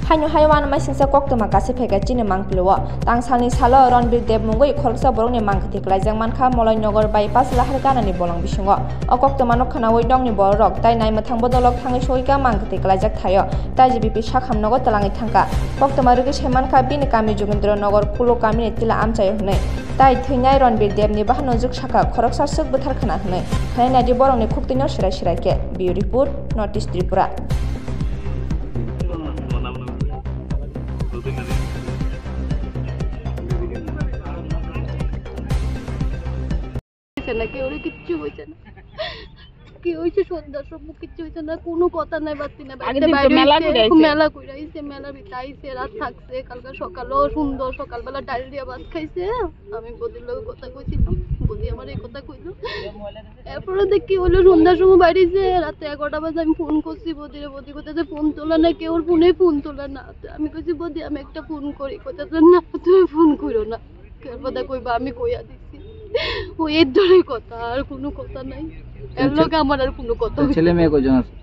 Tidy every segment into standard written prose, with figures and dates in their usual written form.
Haino Haiwan Masingsa Koktama Kasipega Chini Mangpilwa, Tangsani Salo, Ronbir Dev Mungui, Korsa Boroni Mangkati, Lajang Manka, Molay Nogor bypass Lahargana ni Bolang Bishungo, Okoktama Nokana Widong ni Borok, Tai Naimatang Bodolok Tangi Shoika Mangkati, Lajak Tayo, Taji Bipi Shakam Nogo Talangi Tanka, Koktama Rugish Hemanka Bini Kami Jugundro Nogor Kulo Kami Tila Amchay Hune, Tai Tinai Ronbir Dev ni Bahano Juk Shaka, Koroksa Suk Butarkana Hune, Kaina di Borong ni Kuktino Shirake, Bio Report, Northeast Tripura. কেউ কিচ্ছু হয়েছে না কি হয়েছে সন্ধ্যা সব কিচ্ছু হয়েছে না কোনো কথা নাই বাতি না মেলা কইরাইছে মেলা বিতাইছে রাত থাকছে কালকে সকালও সুন্দর সকালবেলা ডালিয়া ভাত খাইছে আমি বদির লগে কথা কইছিলাম বদি আমার এই কথা কইলো এরপরে দেখি হলো সন্ধ্যার সময় বাইরেছে রাতে 11টা বাজে আমি ফোন করছি বদিরে বদি কইতেছে ফোন তোলা না কেউ ফোনে ফোন তোলা না আমি কইছি বদি আমি একটা ফোন করি কইতেছে না তুমি ফোন কইরো না কেন কথা কইবা আমি কইয়া দিছি ও এর ধরে কথা আর কোনো কথা নাই এর লগে আমার আর কোনো কথা ছেলে মেয়ে কয়জন আছে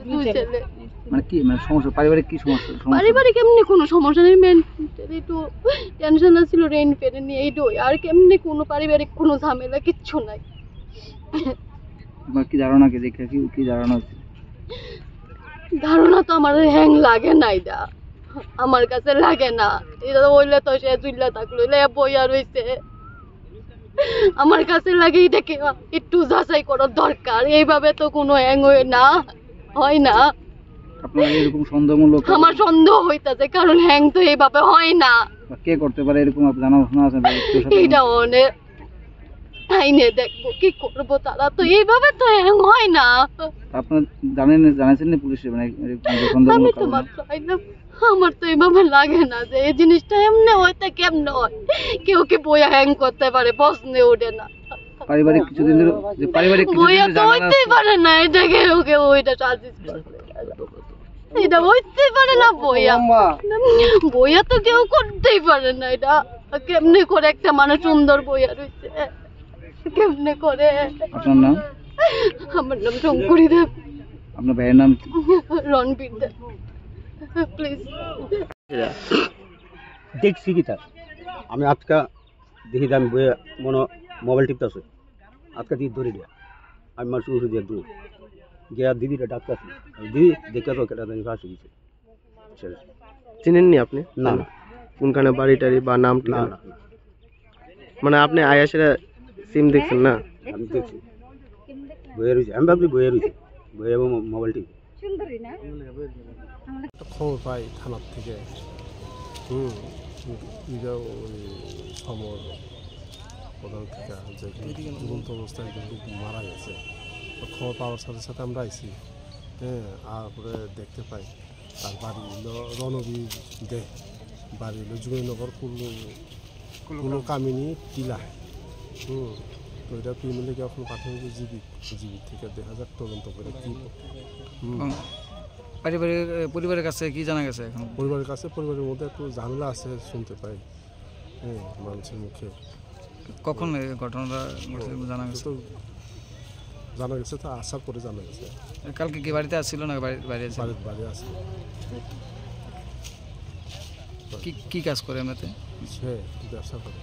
দুই ছেলে মানে কি মানে সমস্যা পারিবারিক কি সমস্যা পারিবারিক এমনি কোনো সমস্যা নেই মেন্টালি একটু টেনশন আছিল রেন্ট পেতে নিয়ে এই দই আর কেমনি কোনো পারিবারিক কোনো ঝামেলা কিচ্ছু নাই তোমার কি ধারণা কি দেখে কি ধারণা হচ্ছে ধারণা তো আমার হ্যাং লাগে নাই দা আমার কাছে লাগে না এটা হইলে তো সে জুইলা থাকলো বইয়া রইছে আমার কাছে লাগে এটাকে একটু যাচাই করার দরকার এইভাবে তো কোনো হ্যাং হয় না আপনার এরকম সন্দেহমূলক আমার সন্দেহ হইতাছে কারণ হ্যাং তো এইভাবে হয় না কে করতে পারে এরকম আপনি জানা আছে এইটা অনেক আইনে দেখবো কি করব তারা তো এইভাবে তো হ্যাং হয় না আপনি জানেন না পুলিশে মানে আমি তো ভাবলাম আমার তো এইভাবে লাগে না যে এই জিনিসটা এমনি হইতে কেমনে হয় কেউ কি বইয়া হ্যাং করতে পারে প্রশ্নে ওঠে না পারিবারিক কিছুদিন ধরে যে পারিবারিক বইয়া তো হইতেই পারে না এটা কেউ ওইটা সাজিস এটা হইতেই পারে না বইয়া তো কেউ করতেই পারে না এটা কেমনে করে একটা মানুষ সুন্দর বইয়া রয়েছে কেমনে করে আপনার নাম আমার নাম শঙ্করী দেব আপনার ভাইয়ের নাম রণবীর দেব প্লিজ দেখছি কি তার আমি আজকা দেখি আমি বইয়ে মনে মোবাইল টিপতেছে আজকা দিয়ে ধরে দিয়া আমি মার শুরু দিয়ে দূর গিয়া দিদিটা ডাক্তার দিদি দেখে তো কেটা জানি ফাঁসি দিচ্ছে চিনেননি আপনি না না কোনখানে বাড়ি টাড়ি বা নাম না না মানে আপনি আয়াসেরা সিম দেখছেন না আমি দেখছি বইয়ে রয়েছে আমি ভাবছি বইয়ে রয়েছে বইয়ে এবং মোবাইল টিপি খবর পাই থানার থেকে ওই সমর প্রধান থেকে যে ঝুলন্ত অবস্থায় কিন্তু মারা গেছে খবর পাওয়ার সাথে সাথে আমরা আইছি তারপরে দেখতে পাই তার বাড়ি হলো রণবীর দে বাড়ি হলো যুগনগর কুলো কামিনী টিলা তো এটা ফ্যামিলিকে এখন প্রাথমিক জীবিত থেকে দেখা যাক তদন্ত করে কি পরিবারের কাছে কি জানা গেছে এখন পরিবারের মধ্যে একটু ঝামেলা আছে শুনতে পাই মানুষের মুখে কখন ঘটনাটা জানা গেছে তো আশা করে জানা গেছে কালকে কি বাড়িতে আসছিল না বাইরে আসে কি কাজ করে এমনিতে সে ব্যবসা করে